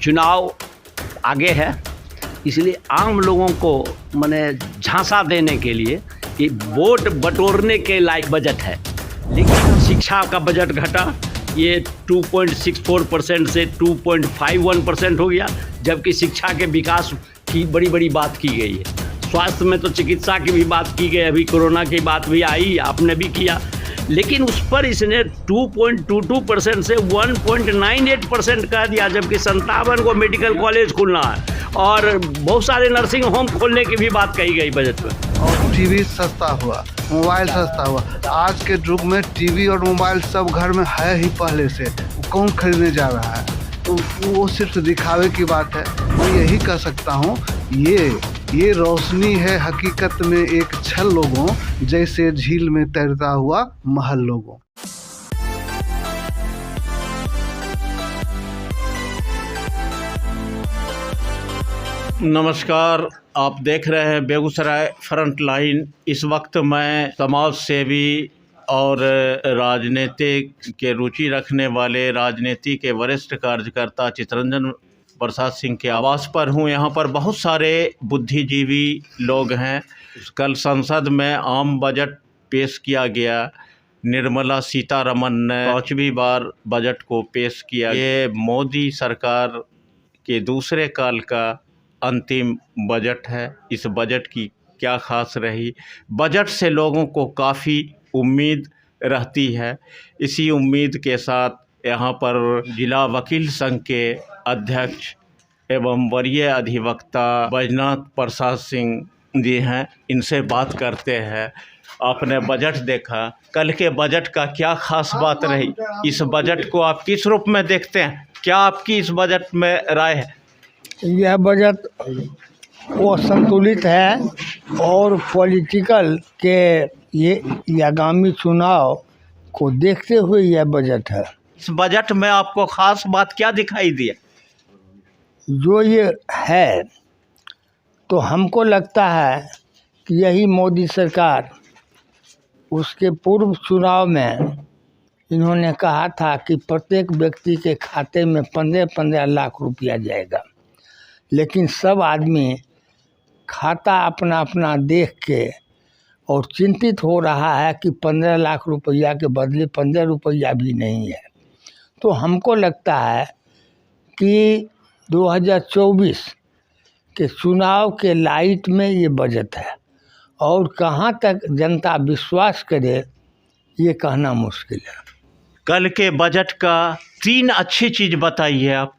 चुनाव आगे है, इसलिए आम लोगों को माने झांसा देने के लिए कि वोट बटोरने के लायक बजट है। लेकिन शिक्षा का बजट घटा, ये 2.64% से 2.51% हो गया, जबकि शिक्षा के विकास की बड़ी बड़ी बात की गई है। स्वास्थ्य में तो चिकित्सा की भी बात की गई, अभी कोरोना की बात भी आई, आपने भी किया, लेकिन उस पर इसने 2.22% से 1.98% कर दिया, जबकि 57 को मेडिकल कॉलेज खुलना है और बहुत सारे नर्सिंग होम खोलने की भी बात कही गई बजट में। और टीवी सस्ता हुआ, मोबाइल सस्ता हुआ। आज के युग में टीवी और मोबाइल सब घर में है ही पहले से, कौन खरीदने जा रहा है? तो वो सिर्फ दिखावे की बात है। मैं यही कह सकता हूँ, ये रोशनी है हकीकत में एक छल लोगों, जैसे झील में तैरता हुआ महल लोगों। नमस्कार, आप देख रहे हैं बेगूसराय फ्रंट लाइन। इस वक्त मैं समाज सेवी और राजनीति के रुचि रखने वाले राजनीति के वरिष्ठ कार्यकर्ता चितरंजन प्रसाद सिंह के आवास पर हूँ। यहाँ पर बहुत सारे बुद्धिजीवी लोग हैं। कल संसद में आम बजट पेश किया गया। निर्मला सीतारमण ने 5वीं बार बजट को पेश किया। ये मोदी सरकार के दूसरे काल का अंतिम बजट है। इस बजट की क्या खास रही? बजट से लोगों को काफ़ी उम्मीद रहती है। इसी उम्मीद के साथ यहाँ पर जिला वकील संघ के अध्यक्ष एवं वरीय अधिवक्ता बैजनाथ प्रसाद सिंह जी हैं, इनसे बात करते हैं। आपने बजट देखा, कल के बजट का क्या खास बात रही? इस बजट को आप किस रूप में देखते हैं? क्या आपकी इस बजट में राय है? यह बजट वो संतुलित है और पॉलिटिकल के ये आगामी चुनाव को देखते हुए यह बजट है। इस बजट में आपको खास बात क्या दिखाई दी? जो ये है तो हमको लगता है कि यही मोदी सरकार, उसके पूर्व चुनाव में इन्होंने कहा था कि प्रत्येक व्यक्ति के खाते में 15-15 लाख रुपया जाएगा, लेकिन सब आदमी खाता अपना अपना देख के और चिंतित हो रहा है कि 15 लाख रुपया के बदले 15 रुपया भी नहीं है। तो हमको लगता है कि 2024 के चुनाव के लाइट में ये बजट है, और कहाँ तक जनता विश्वास करे ये कहना मुश्किल है। कल के बजट का 3 अच्छी चीज़ बताइए आप।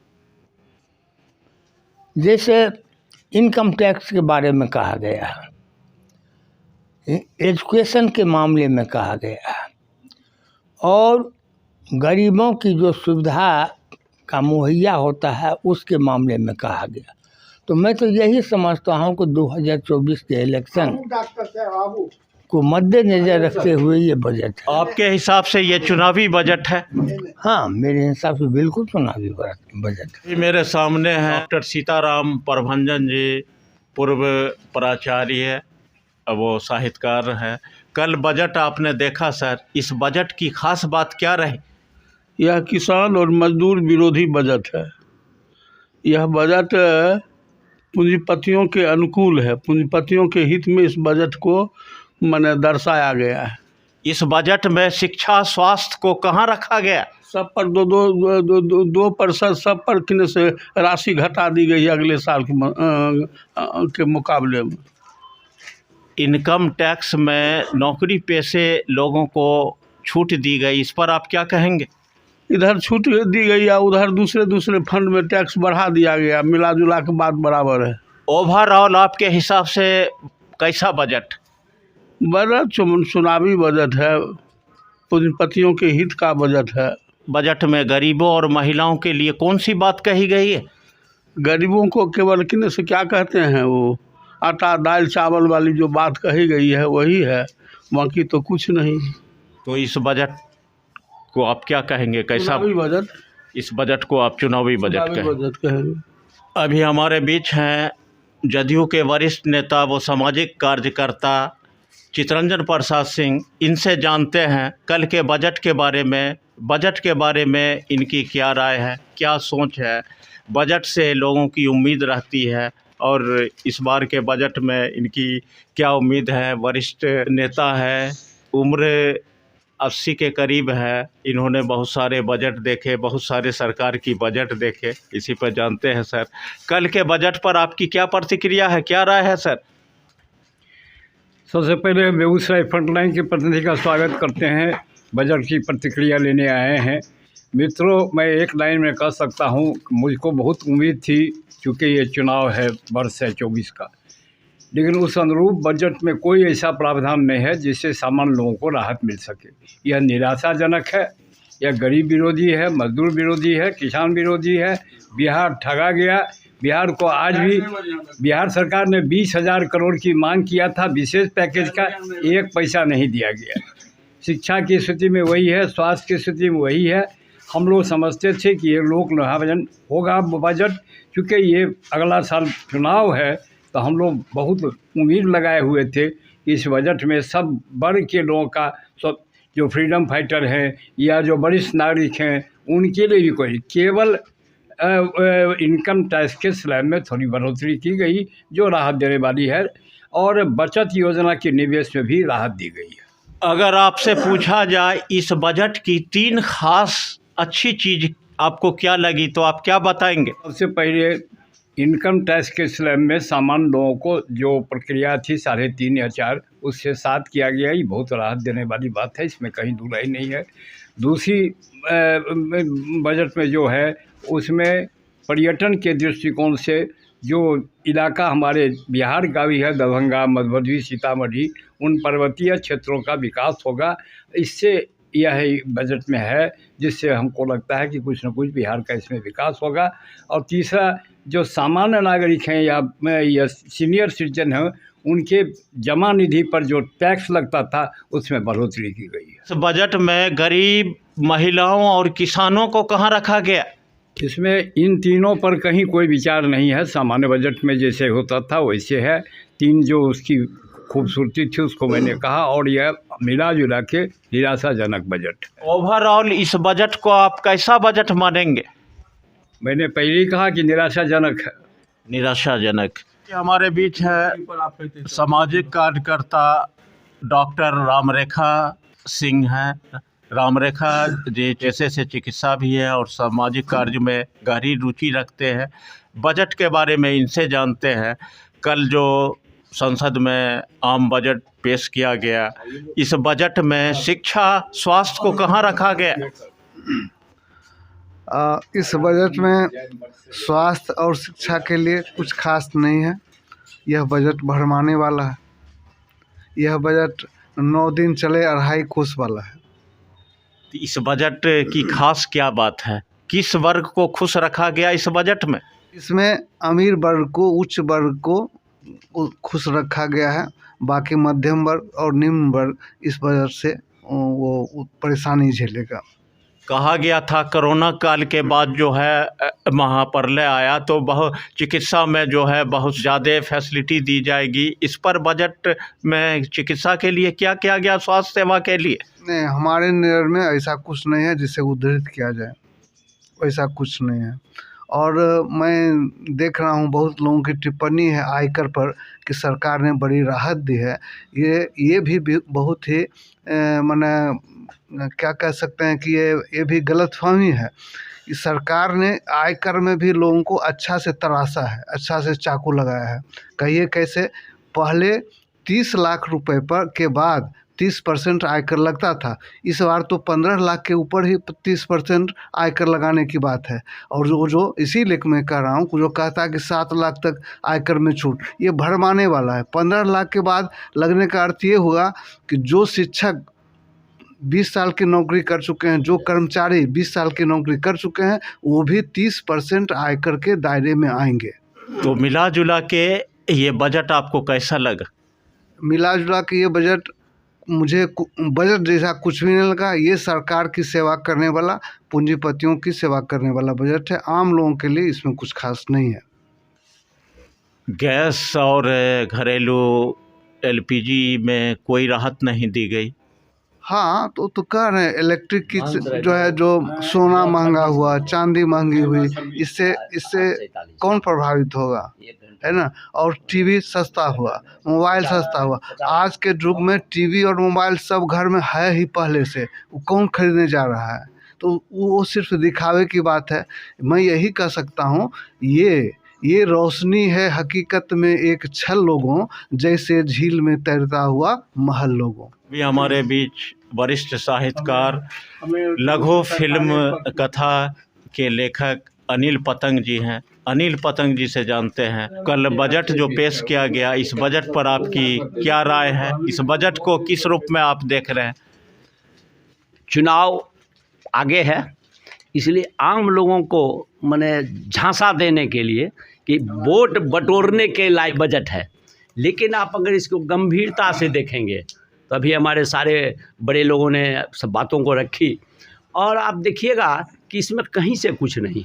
जैसे इनकम टैक्स के बारे में कहा गया है, एजुकेशन के मामले में कहा गया है, और गरीबों की जो सुविधा का मुहैया होता है उसके मामले में कहा गया। तो मैं तो यही समझता हूँ कि 2024 के इलेक्शन को मद्देनजर रखते हुए ये बजट है। आपके हिसाब से ये चुनावी बजट है? हाँ, मेरे हिसाब से बिल्कुल चुनावी बजट है। मेरे सामने हैं डॉक्टर सीताराम प्रभंजन जी, पूर्व प्राचार्य, वो साहित्यकार हैं। कल बजट आपने देखा सर, इस बजट की खास बात क्या रही? यह किसान और मजदूर विरोधी बजट है। यह बजट पूंजीपतियों के अनुकूल है। पूंजीपतियों के हित में इस बजट को मैंने दर्शाया गया है। इस बजट में शिक्षा स्वास्थ्य को कहाँ रखा गया? सब पर 2% सब पर किने से राशि घटा दी गई है अगले साल के मुकाबले में। इनकम टैक्स में नौकरी पेशे लोगों को छूट दी गई, इस पर आप क्या कहेंगे? इधर छूट दी गई है, उधर दूसरे फंड में टैक्स बढ़ा दिया गया। मिला जुला के बात बराबर है। ओवरऑल आपके हिसाब से कैसा बजट? चुनावी बजट है, पूंजीपतियों के हित का बजट है। बजट में गरीबों और महिलाओं के लिए कौन सी बात कही गई है? गरीबों को केवल किने से क्या कहते हैं, वो आटा दाल चावल वाली जो बात कही गई है वही है, बाकी तो कुछ नहीं। तो इस बजट को आप क्या कहेंगे? कैसा बजट? इस बजट को आप चुनावी बजट कहेंगे। अभी हमारे बीच हैं जदयू के वरिष्ठ नेता व सामाजिक कार्यकर्ता चितरंजन प्रसाद सिंह। इनसे जानते हैं कल के बजट के बारे में इनकी क्या राय है, क्या सोच है। बजट से लोगों की उम्मीद रहती है और इस बार के बजट में इनकी क्या उम्मीद है। वरिष्ठ नेता है, उम्र 80 के करीब है, इन्होंने बहुत सारे बजट देखे, बहुत सारे सरकार की बजट देखे, इसी पर जानते हैं सर कल के बजट पर आपकी क्या प्रतिक्रिया है, क्या राय है सर? सबसे पहले बेगूसराय फ्रंटलाइन के प्रतिनिधि का स्वागत करते हैं। बजट की प्रतिक्रिया लेने आए हैं। मित्रों, मैं एक लाइन में कह सकता हूं, मुझको बहुत उम्मीद थी क्योंकि ये चुनाव है वर्ष है 24 का, लेकिन उस अनुरूप बजट में कोई ऐसा प्रावधान नहीं है जिससे सामान्य लोगों को राहत मिल सके। यह निराशाजनक है, यह गरीब विरोधी है, मजदूर विरोधी है, किसान विरोधी है। बिहार ठगा गया। बिहार को आज भी बिहार सरकार ने 20,000 करोड़ की मांग किया था विशेष पैकेज का, 1 पैसा नहीं दिया गया। शिक्षा की स्थिति में वही है, स्वास्थ्य की स्थिति में वही है। हम लोग समझते थे कि ये लोक लाभाजन होगा बजट, क्योंकि ये अगला साल चुनाव है, तो हम लोग बहुत उम्मीद लगाए हुए थे कि इस बजट में सब वर्ग के लोगों का, सब जो फ्रीडम फाइटर हैं या जो वरिष्ठ नागरिक हैं, उनके लिए भी कोई केवल इनकम टैक्स के स्लैब में थोड़ी बढ़ोतरी की गई जो राहत देने वाली है, और बचत योजना के निवेश में भी राहत दी गई है। अगर आपसे पूछा जाए इस बजट की 3 खास अच्छी चीज़ आपको क्या लगी तो आप क्या बताएंगे? सबसे पहले इनकम टैक्स के स्लैब में सामान्य लोगों को जो प्रक्रिया थी 3.5 या 4 उससे 7 किया गया, ये बहुत राहत देने वाली बात है, इसमें कहीं दुराई नहीं है। दूसरी बजट में जो है उसमें पर्यटन के दृष्टिकोण से जो इलाका हमारे बिहार का भी है, दरभंगा, मधुबनी, सीतामढ़ी, उन पर्वतीय क्षेत्रों का विकास होगा। इससे यह बजट में है जिससे हमको लगता है कि कुछ न कुछ बिहार का इसमें विकास होगा। और तीसरा, जो सामान्य नागरिक हैं या सीनियर सिटीजन हैं, उनके जमा निधि पर जो टैक्स लगता था उसमें बढ़ोतरी की गई है। इस बजट में गरीब, महिलाओं और किसानों को कहाँ रखा गया? इसमें इन तीनों पर कहीं कोई विचार नहीं है। सामान्य बजट में जैसे होता था वैसे है। 3 जो उसकी खूबसूरती थी उसको मैंने कहा, और यह मिला जुला के निराशाजनक बजट। ओवरऑल इस बजट को आप कैसा बजट मानेंगे? मैंने पहले ही कहा कि निराशाजनक है। निराशाजनक। हमारे बीच है सामाजिक कार्यकर्ता डॉक्टर रामरेखा सिंह हैं। रामरेखा जी पेशे से चिकित्सा भी है और सामाजिक कार्य में गहरी रुचि रखते हैं। बजट के बारे में इनसे जानते हैं। कल जो संसद में आम बजट पेश किया गया, इस बजट में शिक्षा, स्वास्थ्य को कहाँ रखा गया? इस बजट में स्वास्थ्य और शिक्षा के लिए कुछ खास नहीं है। यह बजट भरमाने वाला है। यह बजट 9 दिन चले 2.5 कोस वाला है। इस बजट की खास क्या बात है? किस वर्ग को खुश रखा गया इस बजट में? इसमें अमीर वर्ग को, उच्च वर्ग को खुश रखा गया है। बाकी मध्यम वर्ग और निम्न वर्ग इस बजट से वो परेशानी झेलेगा। कहा गया था कोरोना काल के बाद जो है महाप्रलय आया तो बहुत चिकित्सा में जो है बहुत ज़्यादा फैसिलिटी दी जाएगी। इस पर बजट में चिकित्सा के लिए क्या किया गया, स्वास्थ्य सेवा के लिए? नहीं, हमारे नज़र में ऐसा कुछ नहीं है जिसे उद्धृत किया जाए, वैसा कुछ नहीं है। और मैं देख रहा हूँ बहुत लोगों की टिप्पणी है आयकर पर कि सरकार ने बड़ी राहत दी है। ये भी बहुत ही क्या कह सकते हैं कि ये भी गलतफहमी है। इस सरकार ने आयकर में भी लोगों को अच्छा से तराशा है, अच्छा से चाकू लगाया है। कहिए कैसे? पहले 30 लाख रुपए पर के बाद 30% आयकर लगता था। इस बार तो 15 लाख के ऊपर ही 30% आयकर लगाने की बात है। और जो इसीलिए मैं कह रहा हूँ, जो कहता है कि 7 लाख तक आयकर में छूट, ये भरमाने वाला है। 15 लाख के बाद लगने का अर्थ ये हुआ कि जो शिक्षक 20 साल की नौकरी कर चुके हैं, जो कर्मचारी 20 साल की नौकरी कर चुके हैं, वो भी 30% आयकर के दायरे में आएंगे। तो मिला जुला के ये बजट आपको कैसा लगा? मिला जुला के ये बजट मुझे बजट जैसा कुछ भी नहीं लगा। ये सरकार की सेवा करने वाला, पूंजीपतियों की सेवा करने वाला बजट है। आम लोगों के लिए इसमें कुछ खास नहीं है। गैस और घरेलू LPG में कोई राहत नहीं दी गई। हाँ तो कह रहे हैं इलेक्ट्रिक की जो है, जो सोना महंगा हुआ, चांदी महंगी हुई, इससे कौन प्रभावित होगा, है ना। और टीवी सस्ता हुआ, मोबाइल सस्ता हुआ। आज के युग में टीवी और मोबाइल सब घर में है ही पहले से, वो कौन खरीदने जा रहा है। तो वो सिर्फ दिखावे की बात है। मैं यही कह सकता हूँ, ये रोशनी है हकीकत में एक छल लोगों, जैसे झील में तैरता हुआ महल लोगों। भी हमारे बीच वरिष्ठ साहित्यकार, लघु फिल्म कथा के लेखक अनिल पतंग जी हैं। अनिल पतंग जी से जानते हैं, कल बजट जो पेश किया गया, इस बजट पर आपकी क्या राय है? इस बजट को किस रूप में आप देख रहे हैं? चुनाव आगे है, इसलिए आम लोगों को माने झांसा देने के लिए कि वोट बटोरने के लायक बजट है। लेकिन आप अगर इसको गंभीरता से देखेंगे तो अभी हमारे सारे बड़े लोगों ने सब बातों को रखी, और आप देखिएगा कि इसमें कहीं से कुछ नहीं।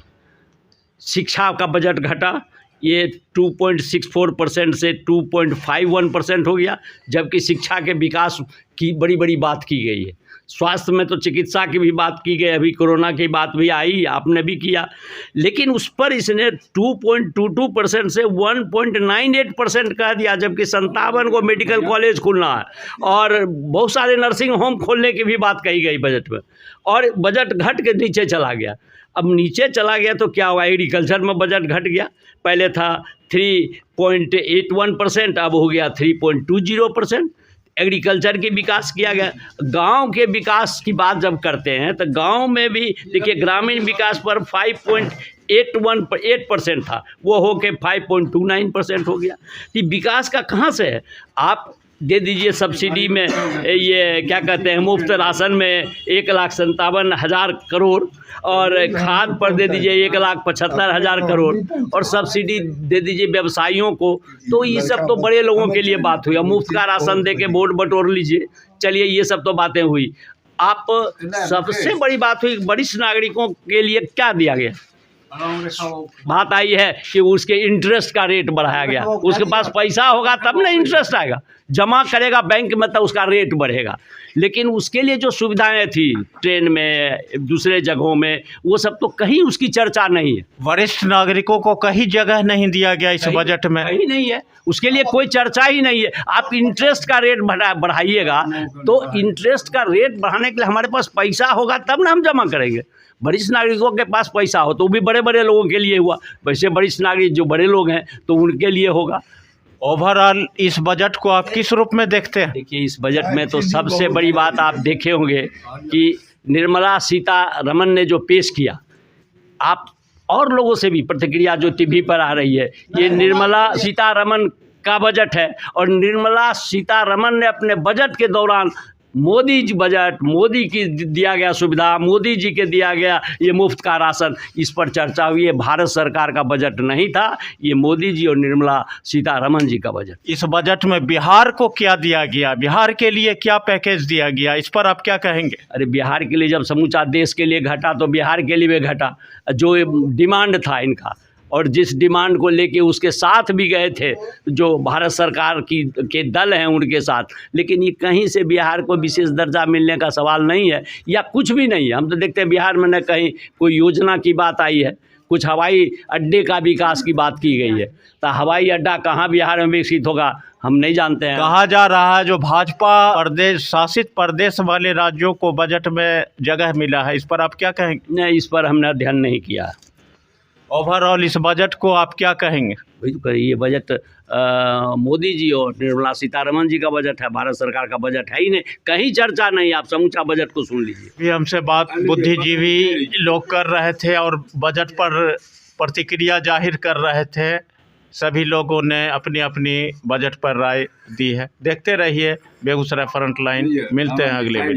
शिक्षा का बजट घटा, ये 2.64% से 2.51% हो गया, जबकि शिक्षा के विकास की बड़ी बड़ी बात की गई है। स्वास्थ्य में तो चिकित्सा की भी बात की गई, अभी कोरोना की बात भी आई, आपने भी किया, लेकिन उस पर इसने 2.22% से 1.98% कह दिया, जबकि 57 को मेडिकल कॉलेज खुलना है और बहुत सारे नर्सिंग होम खोलने की भी बात कही गई बजट में, और बजट घट के नीचे चला गया। अब नीचे चला गया तो क्या हुआ, एग्रीकल्चर में बजट घट गया, पहले था 3.81%, अब हो गया 3.20%। एग्रीकल्चर की विकास किया गया। गांव के विकास की बात जब करते हैं तो गांव में भी देखिए, ग्रामीण विकास पर 5.8% था, वो हो के 5.29% हो गया। तो विकास का कहाँ से है? आप दे दीजिए सब्सिडी में, ये क्या कहते हैं, मुफ्त राशन में 1,57,000 करोड़, और खाद पर दे दीजिए 1,75,000 करोड़, और सब्सिडी दे दीजिए व्यवसायियों को। तो ये सब तो बड़े लोगों के लिए बात हुई। मुफ्त का राशन दे के वोट बटोर लीजिए, चलिए ये सब तो बातें हुई। आप सबसे बड़ी बात हुई, वरिष्ठ नागरिकों के लिए क्या दिया गया? बात आई है कि उसके इंटरेस्ट का रेट बढ़ाया गया। उसके पास पैसा होगा तब ना इंटरेस्ट आएगा, जमा करेगा बैंक में तो उसका रेट बढ़ेगा। लेकिन उसके लिए जो सुविधाएं थी ट्रेन में, दूसरे जगहों में, वो सब तो कहीं उसकी चर्चा नहीं है। वरिष्ठ नागरिकों को कहीं जगह नहीं दिया गया इस बजट में, कहीं नहीं है, उसके लिए कोई चर्चा ही नहीं है। आप इंटरेस्ट का रेट बढ़ाइएगा, तो इंटरेस्ट का रेट बढ़ाने के लिए हमारे पास पैसा होगा तब ना हम जमा करेंगे। वरिष्ठ नागरिकों के पास पैसा हो तो भी बड़े बड़े लोगों के लिए हुआ, वैसे वरिष्ठ नागरिक जो बड़े लोग हैं तो उनके लिए होगा। ओवरऑल इस बजट को आप किस रूप में देखते हैं? देखिए, इस बजट में तो सबसे बड़ी बात आप देखे होंगे कि निर्मला सीतारमण ने जो पेश किया, आप और लोगों से भी प्रतिक्रिया जो टीवी पर आ रही है, ये निर्मला सीतारमण का बजट है। और निर्मला सीतारमण ने अपने बजट के दौरान मोदी जी बजट, मोदी की दिया गया सुविधा, मोदी जी के दिया गया ये मुफ्त का राशन, इस पर चर्चा हुई है। भारत सरकार का बजट नहीं था, ये मोदी जी और निर्मला सीतारमण जी का बजट। इस बजट में बिहार को क्या दिया गया, बिहार के लिए क्या पैकेज दिया गया, इस पर आप क्या कहेंगे? अरे बिहार के लिए जब समूचा देश के लिए घटा तो बिहार के लिए भी घटा। जो डिमांड था इनका, और जिस डिमांड को लेके उसके साथ भी गए थे जो भारत सरकार के दल हैं उनके साथ, लेकिन ये कहीं से बिहार को विशेष दर्जा मिलने का सवाल नहीं है या कुछ भी नहीं है। हम तो देखते हैं बिहार में न कहीं कोई योजना की बात आई है, कुछ हवाई अड्डे का विकास की बात की गई है, तो हवाई अड्डा कहाँ बिहार में विकसित होगा हम नहीं जानते हैं। कहा जा रहा है जो भाजपा प्रदेश शासित प्रदेश वाले राज्यों को बजट में जगह मिला है, इस पर आप क्या कहेंगे? नहीं, इस पर हमने अध्ययन नहीं किया। ओवरऑल इस बजट को आप क्या कहेंगे? ये बजट मोदी जी और निर्मला सीतारमण जी का बजट है, भारत सरकार का बजट है ही नहीं, कहीं चर्चा नहीं। आप समूचा बजट को सुन लीजिए। भी हमसे बात बुद्धिजीवी लोग कर रहे थे और बजट पर प्रतिक्रिया जाहिर कर रहे थे। सभी लोगों ने अपनी अपनी बजट पर राय दी है। देखते रहिए बेगूसराय फ्रंटलाइन, मिलते हैं अगले वीडियो।